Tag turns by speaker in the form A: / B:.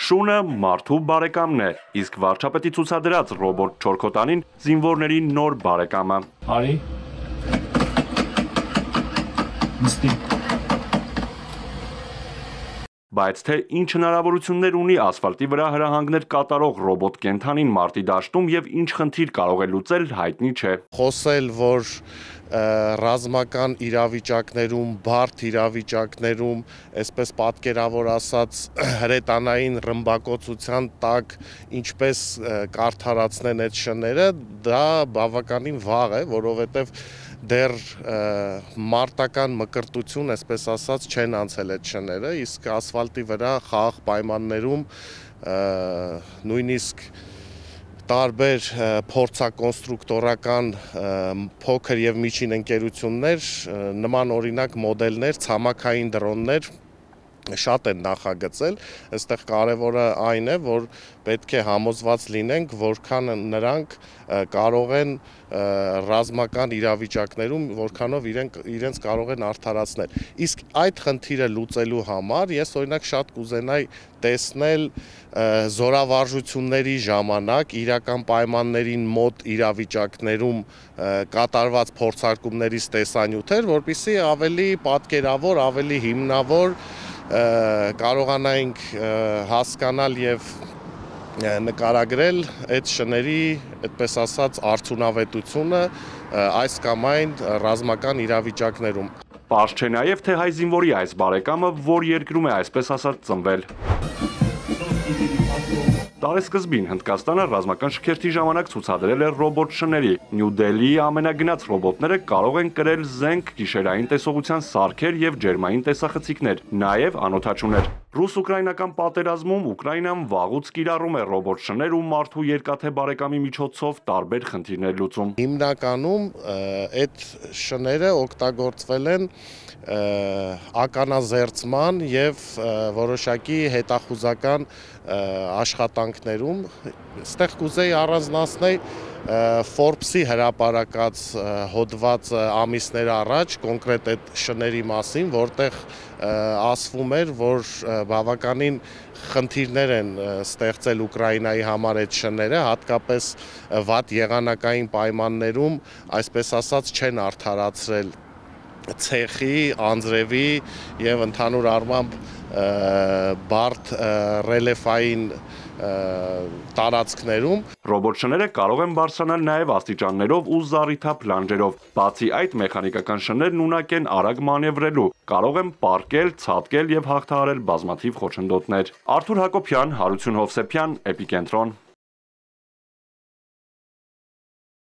A: Շունը մարդու բարեկամն է, իսկ վարչապետի ցուցադրած ռոբոտ չորքոտանին զինվորների նոր բարեկամը։
B: Արի։ Նստի։
A: Բայց թե ինչ հնարավորություններ ունի ասֆալտի վրա հրահանգներ կատարող ռոբոտ կենդանին մարտի դաշտում եւ ինչ խնդիր կարող է լուծել, հայտնի չէ։
C: Խոսել, որ ռազմական իրավիճակներում, բարդ իրավիճակներում, այսպես պատկերավոր ասած, հրետանային ռմբակոծության տակ ինչպես կարդարացնեն այդ շները, դա բավականին վաղ է, որովհետև դեռ մարտական մկրտություն, այսպես ասած, չեն անցել այդ շները, իսկ ասֆալտի վրա խաղաղ պայմաններում նույնիսկ տարբեր փորձակոնստրուկտորական փոքր եւ միջին ընկերություններ նման օրինակ մոդելներ, ցամաքային դրոններ շատ են նախագծել, այստեղ կարևորը այն է, որ պետք է համոզված լինենք, որքան նրանք կարող են ռազմական իրավիճակներում, որքանով իրենց կարող են արդարացնել։ Իսկ այդ խնդիրը լուծելու համար ես օրինակ շատ կուզենայի տեսնել զորավարժությունների ժամանակ իրական պայմաններին մոտ իրավիճակներում կատարված փորձարկումներից տեսանյութեր, որպեսզի ավելի պատկերավոր, ավելի հիմնավոր կարողանայինք հասկանալ եւ նկարագրել այդ շների, այդպես ասած, արդյունավետությունը այս կամ այն ռազմական իրավիճակներում։
A: Պարզ չէ նաև, թե հայ զինվորի այս բարեկամը որ երկրում է այսպես ասած ծնվել։ Տարեսկզբին Հնդկաստանը ռազմական շքերթի ժամանակ ցուցադրել է ռոբոտ շների։ Նյու Դելհիի ամենագնաց ռոբոտները կարող են կրել զենք, գիշերային տեսողության սարքեր եւ ջերմային տեսախցիկներ, նաեւ անօդաչուներ։ Ռուս-ուկրաինական պատերազմում Ուկրաինան վաղուց կիրառում է ռոբոտ շներ ու մարդու երկաթե բարեկամի միջոցով տարբեր խնդիրներ լուծում։
C: Հիմնականում այդ շները օգտագործվել են ականազերծման եւ որոշակի հետախուզական աշխատանքներում։ Այստեղ կուզեի առանձնացնել Forbes-ի հրապարակած հոդվածը ամիսներ առաջ կոնկրետ այդ շների մասին, որտեղ ասվում էր, որ բավականին խնդիրներ են ստեղծել Ուկրաինայի համար այդ շները, հատկապես վատ եղանակային պայմաններում, այսպես ասած, չեն արդարացրել ցեխի, անձրևի եւ ընդհանուր առմամբ բարդ ռելիեֆային տարածքներում
A: ռոբոտ շները կարող են բարձրանալ նաև աստիճաններով ու զառիթափ լանջերով։ Բացի այդ, մեխանիկական շներն ունակ են արագ մանևրելու, կարող են պառկել, ցատկել եւ հաղթահարել բազմաթիվ խոչընդոտներ։ Արթուր Հակոբյան, Հարություն Հովսեփյան, Էպիկենտրոն։